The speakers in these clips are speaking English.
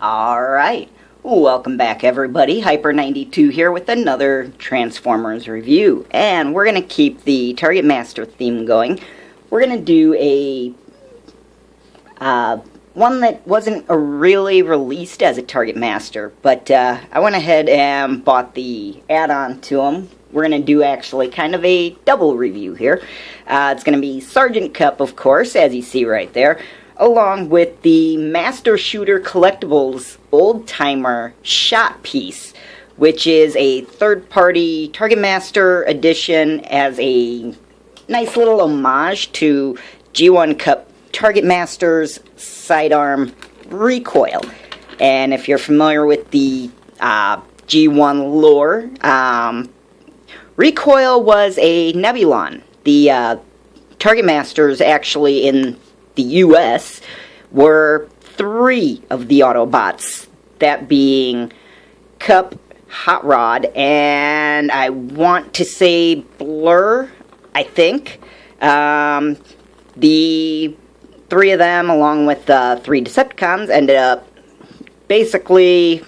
Alright, welcome back everybody. Hyper92 here with another Transformers review. And we're going to keep the Target Master theme going. We're going to do a one that wasn't really released as a Target Master, but I went ahead and bought the add-on to them. We're going to do actually kind of a double review here. It's going to be Sergeant Cup, of course, as you see right there, along with the Mastershooter Collectibles Old Timer Shot Piece, which is a third-party Target Master edition as a nice little homage to G1 Cup Target Master's sidearm recoil. And if you're familiar with the G1 lore, recoil was a Nebulon. The Target Masters actually in the U.S. were 3 of the Autobots, that being Cup, Hot Rod, and I want to say Blur, I think. The 3 of them, along with 3 Decepticons, ended up basically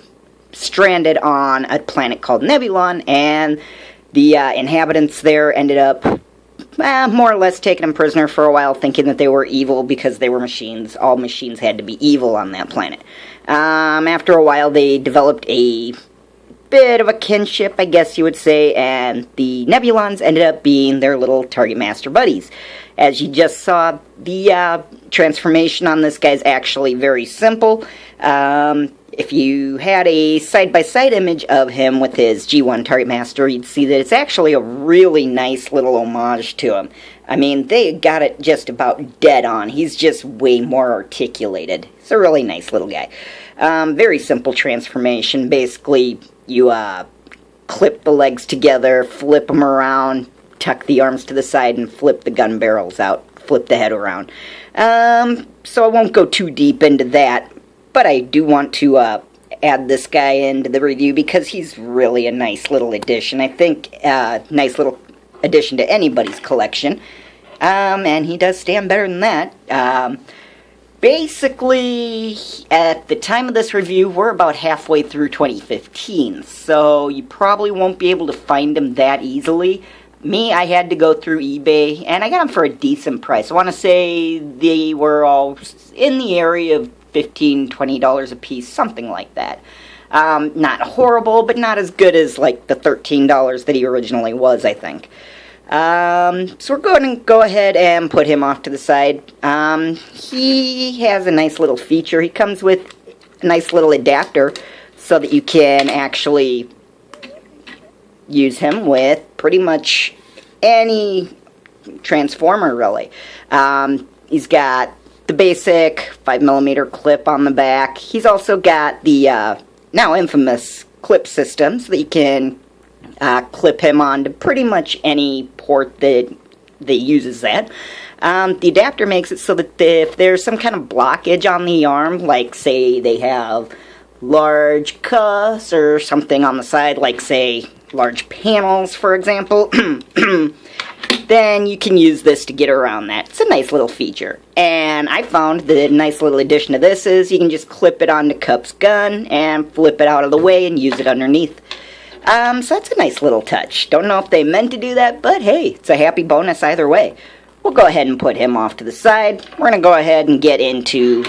stranded on a planet called Nebulon, and the inhabitants there ended up more or less taking them prisoner for a while, thinking that they were evil because they were machines. All machines had to be evil on that planet. After a while, they developed a bit of a kinship, I guess you would say, and the Nebulons ended up being their little Target Master buddies. As you just saw, the transformation on this guy is actually very simple. If you had a side-by-side image of him with his G1 Target Master, you'd see that it's actually a really nice little homage to him. I mean, they got it just about dead on. He's just way more articulated. It's a really nice little guy. Very simple transformation. Basically, you clip the legs together, flip them around, tuck the arms to the side, and flip the gun barrels out. Flip the head around. So I won't go too deep into that. But I do want to add this guy into the review because he's really a nice little addition. I think nice little addition to anybody's collection. And he does stand better than that. Basically, at the time of this review, we're about halfway through 2015. So you probably won't be able to find him that easily. Me, I had to go through eBay, and I got them for a decent price. I want to say they were all in the area of $15, $20 a piece, something like that. Not horrible, but not as good as like the $13 that he originally was, I think. So we're going to go ahead and put him off to the side. He has a nice little feature. He comes with a nice little adapter so that you can actually use him with pretty much any Transformer, really. He's got the basic 5mm clip on the back. He's also got the now infamous clip system so that you can clip him onto pretty much any port that uses that. The adapter makes it so that if there's some kind of blockage on the arm, like say they have large cuffs or something on the side, like say large panels, for example, then you can use this to get around that. It's a nice little feature. And I found the nice little addition to this is you can just clip it onto Cup's gun and flip it out of the way and use it underneath. So that's a nice little touch. Don't know if they meant to do that, but hey, it's a happy bonus either way. We'll go ahead and put him off to the side. We're going to go ahead and get into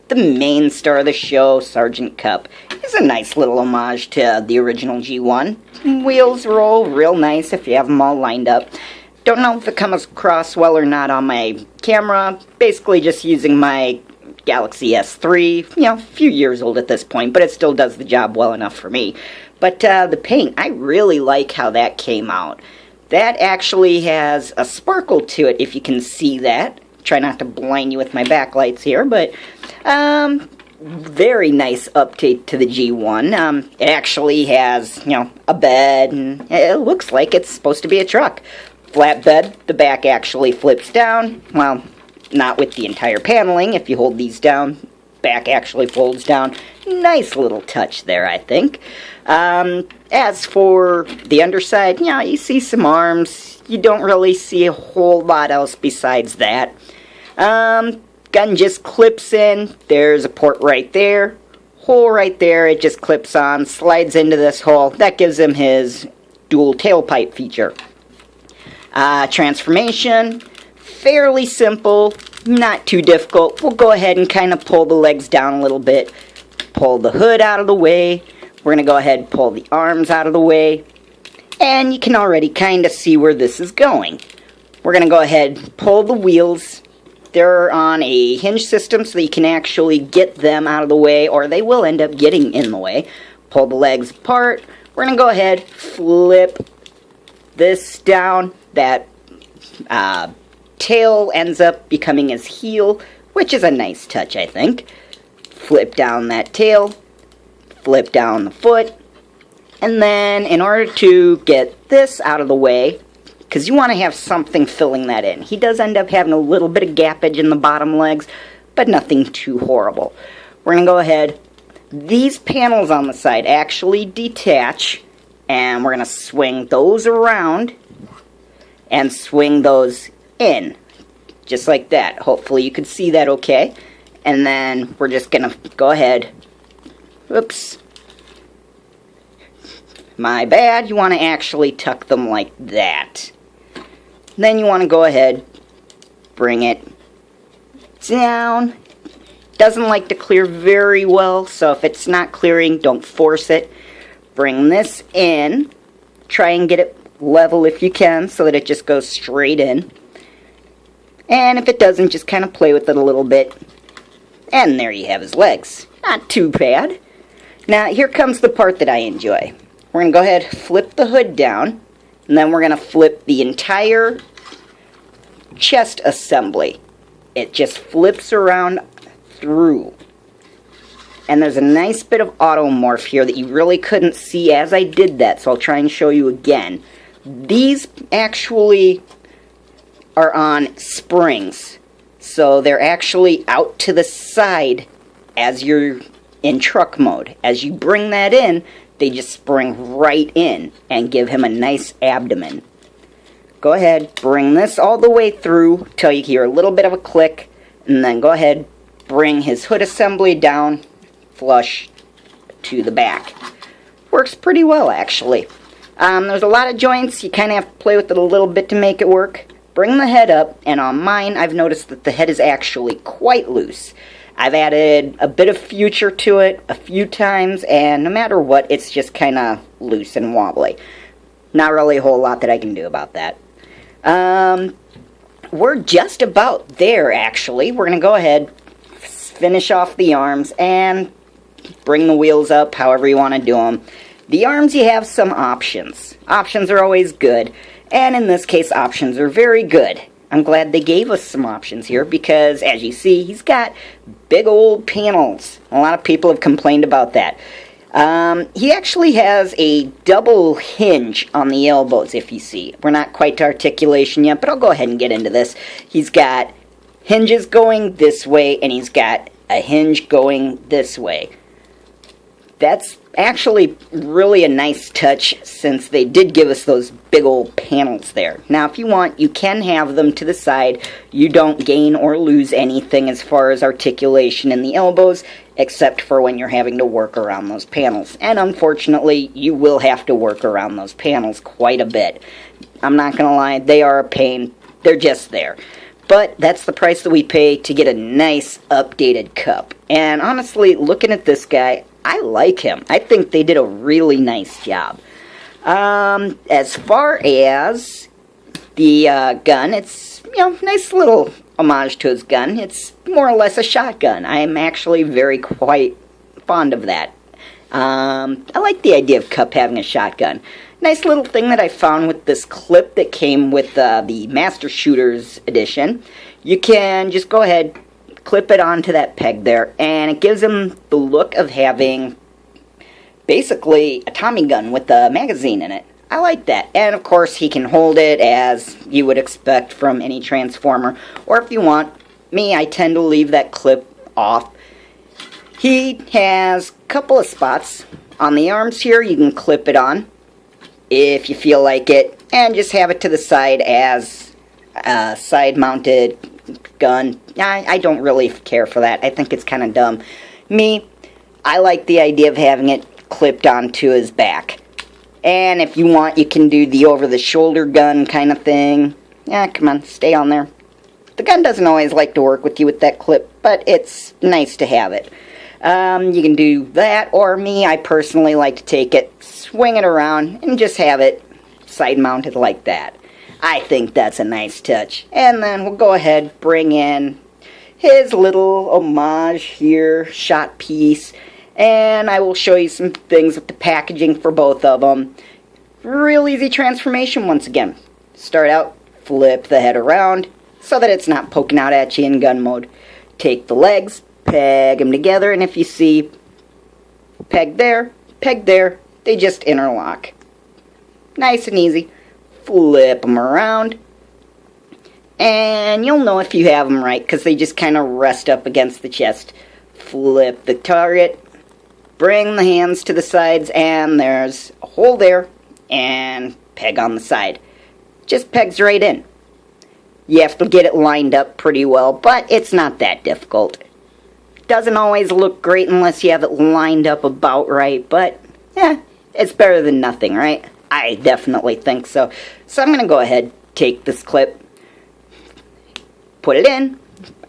the main star of the show, Sergeant Cup. It's a nice little homage to the original G1. Wheels roll real nice if you have them all lined up. Don't know if it comes across well or not on my camera. Basically just using my Galaxy S3. You know, a few years old at this point, but it still does the job well enough for me. But the paint, I really like how that came out. That actually has a sparkle to it, if you can see that. Try not to blind you with my backlights here, but very nice update to the G1. It actually has, you know, a bed, and it looks like it's supposed to be a truck. Flatbed, the back actually flips down. Well, not with the entire paneling. If you hold these down, back actually folds down. Nice little touch there, I think. As for the underside, you know, you see some arms. You don't really see a whole lot else besides that. Gun just clips in. There's a port right there. hole right there. It just clips on, slides into this hole. That gives him his dual tailpipe feature. Transformation, fairly simple, not too difficult. We'll go ahead and kind of pull the legs down a little bit, pull the hood out of the way. We're going to go ahead and pull the arms out of the way, and you can already kind of see where this is going. We're going to go ahead and pull the wheels. They're on a hinge system so that you can actually get them out of the way, or they will end up getting in the way. Pull the legs apart. We're going to go ahead, flip this down. That tail ends up becoming his heel, which is a nice touch, I think. Flip down that tail, flip down the foot, and then in order to get this out of the way, because you want to have something filling that in. He does end up having a little bit of gappage in the bottom legs, but nothing too horrible. We're going to go ahead. These panels on the side actually detach, and we're going to swing those around and swing those in, just like that. Hopefully you can see that okay. And then we're just going to go ahead. Oops. My bad. You want to actually tuck them like that. Then you want to go ahead, bring it down. Doesn't like to clear very well, so if it's not clearing, don't force it. Bring this in. Try and get it level if you can so that it just goes straight in. And if it doesn't, just kind of play with it a little bit. And there you have his legs. Not too bad. Now, here comes the part that I enjoy. We're going to go ahead, flip the hood down, and then we're going to flip the entire chest assembly. It just flips around through. And there's a nice bit of automorph here that you really couldn't see as I did that, so I'll try and show you again. These actually are on springs, so they're actually out to the side as you're in truck mode. As you bring that in, they just spring right in and give him a nice abdomen. Go ahead, bring this all the way through till you hear a little bit of a click, and then go ahead, bring his hood assembly down flush to the back. Works pretty well, actually. There's a lot of joints. You kind of have to play with it a little bit to make it work. Bring the head up, and on mine, I've noticed that the head is actually quite loose. I've added a bit of future to it a few times, and no matter what, it's just kind of loose and wobbly. Not really a whole lot that I can do about that. We're just about there, actually. We're going to go ahead, finish off the arms, and bring the wheels up however you want to do them. The arms, you have some options. Options are always good, and in this case, options are very good. I'm glad they gave us some options here because, as you see, he's got big old panels. A lot of people have complained about that. He actually has a double hinge on the elbows, if you see. We're not quite to articulation yet, but I'll go ahead and get into this. He's got hinges going this way, and he's got a hinge going this way. That's actually really a nice touch since they did give us those big old panels there. Now, if you want, you can have them to the side. You don't gain or lose anything as far as articulation in the elbows, except for when you're having to work around those panels. And unfortunately, you will have to work around those panels quite a bit. I'm not going to lie, they are a pain. They're just there. But that's the price that we pay to get a nice updated cup. And honestly, looking at this guy, I like him. I think they did a really nice job. As far as the gun, it's, nice little homage to his gun. It's more or less a shotgun. I'm actually quite fond of that. I like the idea of Cup having a shotgun. Nice little thing that I found with this clip that came with the Mastershooter's edition. You can just go ahead, clip it onto that peg there, and it gives him the look of having basically a Tommy gun with a magazine in it. I like that. And of course he can hold it as you would expect from any Transformer. Or if you want, I tend to leave that clip off. He has a couple of spots on the arms here. You can clip it on if you feel like it, and just have it to the side as a side-mounted gun. I don't really care for that. I think it's kind of dumb. I like the idea of having it clipped onto his back. And if you want, you can do the over-the-shoulder gun kind of thing. Yeah, come on, stay on there. The gun doesn't always like to work with you with that clip, but it's nice to have it. You can do that, or me, I personally like to take it, swing it around, and just have it side-mounted like that. I think that's a nice touch. And then we'll go ahead, bring in his little homage here, shot piece, and I will show you some things with the packaging for both of them. Real easy transformation once again. Start out, flip the head around so that it's not poking out at you in gun mode. Take the legs, peg them together, and if you see peg there, they just interlock. Nice and easy. Flip them around, and you'll know if you have them right because they just kind of rest up against the chest. Flip the target, bring the hands to the sides, and there's a hole there, and peg on the side. Just pegs right in. You have to get it lined up pretty well, but it's not that difficult. Doesn't always look great unless you have it lined up about right, but yeah, it's better than nothing, right? I definitely think so. So I'm going to go ahead, take this clip, put it in,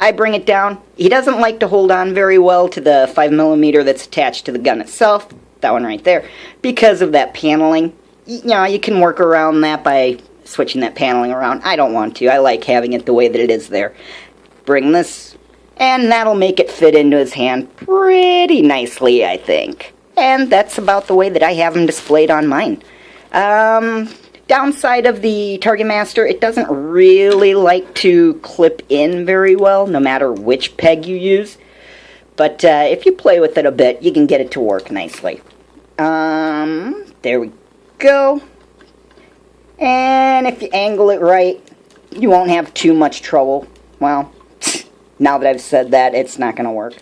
I bring it down. He doesn't like to hold on very well to the 5mm that's attached to the gun itself, that one right there, because of that paneling. You know, you can work around that by switching that paneling around. I don't want to. I like having it the way that it is there. Bring this, and that'll make it fit into his hand pretty nicely, I think. And that's about the way that I have him displayed on mine. Downside of the Target Master, it doesn't really like to clip in very well, no matter which peg you use. But if you play with it a bit, you can get it to work nicely. There we go. And if you angle it right, you won't have too much trouble. Well, now that I've said that, it's not going to work.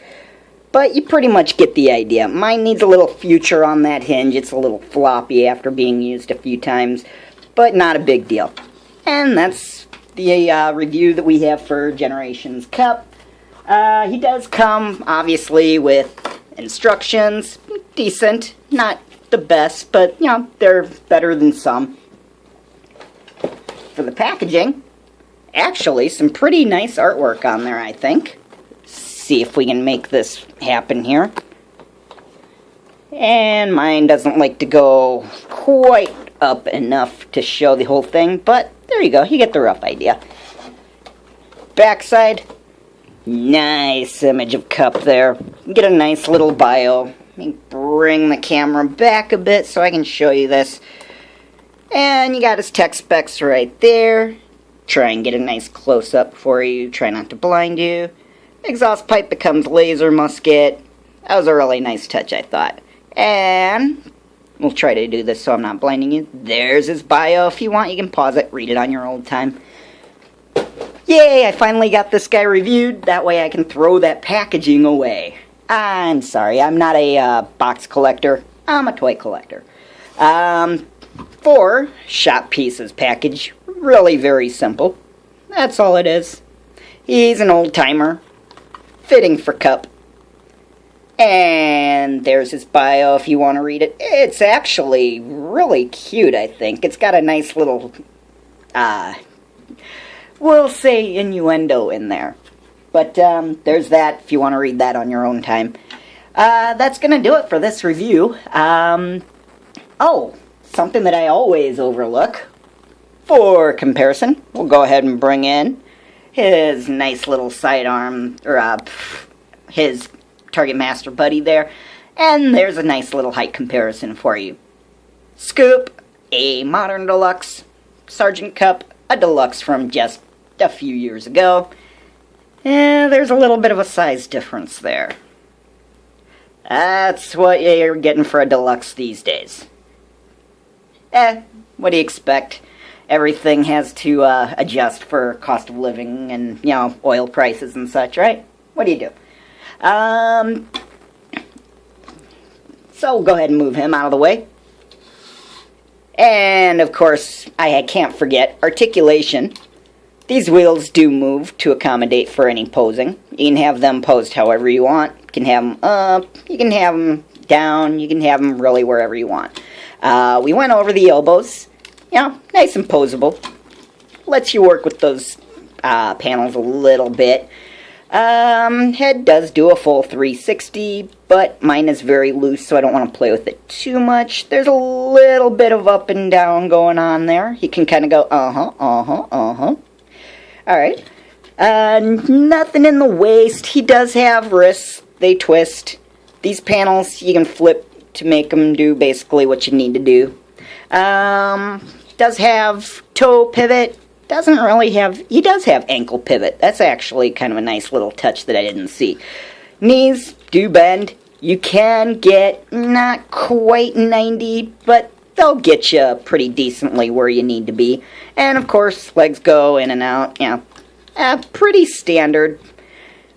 But you pretty much get the idea. Mine needs a little future on that hinge. It's a little floppy after being used a few times, but not a big deal. And that's the review that we have for Generations Cup. He does come, obviously, with instructions. Decent. Not the best, but, you know, they're better than some. For the packaging, actually, some pretty nice artwork on there, I think. See if we can make this happen here. And mine doesn't like to go quite up enough to show the whole thing, but there you go, you get the rough idea. Backside, nice image of Cup there. Get a nice little bio. Let me bring the camera back a bit so I can show you this. And you got his tech specs right there. Try and get a nice close-up for you. Try not to blind you. Exhaust pipe becomes laser musket. That was a really nice touch, I thought. And we'll try to do this so I'm not blinding you. There's his bio. If you want, you can pause it, read it on your old time. Yay, I finally got this guy reviewed. That way I can throw that packaging away. I'm sorry, I'm not a box collector. I'm a toy collector. 4 shop pieces package. Really very simple. That's all it is. He's an old-timer. Fitting for Cup. And there's his bio if you want to read it. It's actually really cute, I think. It's got a nice little, we'll say innuendo in there. But there's that if you want to read that on your own time. That's going to do it for this review. Oh, something that I always overlook. For comparison, we'll go ahead and bring in his nice little sidearm, or his Target Master buddy there. And there's a nice little height comparison for you. Scoop, a modern deluxe. Sergeant Cup, a deluxe from just a few years ago. And there's a little bit of a size difference there. That's what you're getting for a deluxe these days. What do you expect? Everything has to adjust for cost of living and, you know, oil prices and such, right? What do you do? So we'll go ahead and move him out of the way. And, of course, I can't forget Articulation. These wheels do move to accommodate for any posing. You can have them posed however you want. You can have them up, you can have them down, you can have them really wherever you want. We went over the elbows. You know, nice and posable. Lets you work with those panels a little bit. Head does do a full 360, but mine is very loose, so I don't want to play with it too much. There's a little bit of up and down going on there. You can kind of go, Alright. Nothing in the waist. He does have wrists. They twist. These panels, you can flip to make them do basically what you need to do. Does have toe pivot. Doesn't really have... He does have ankle pivot. That's actually kind of a nice little touch that I didn't see. Knees do bend. You can get not quite 90, but they'll get you pretty decently where you need to be. And of course, legs go in and out. You know, pretty standard.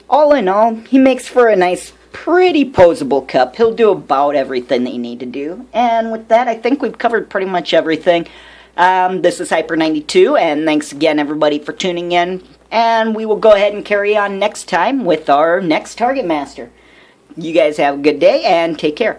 All in all, he makes for a nice, pretty posable cup. He'll do about everything that you need to do. And with that, I think we've covered pretty much everything. This is Hyper92, and thanks again, everybody, for tuning in. And we will go ahead and carry on next time with our next Target Master. You guys have a good day, and take care.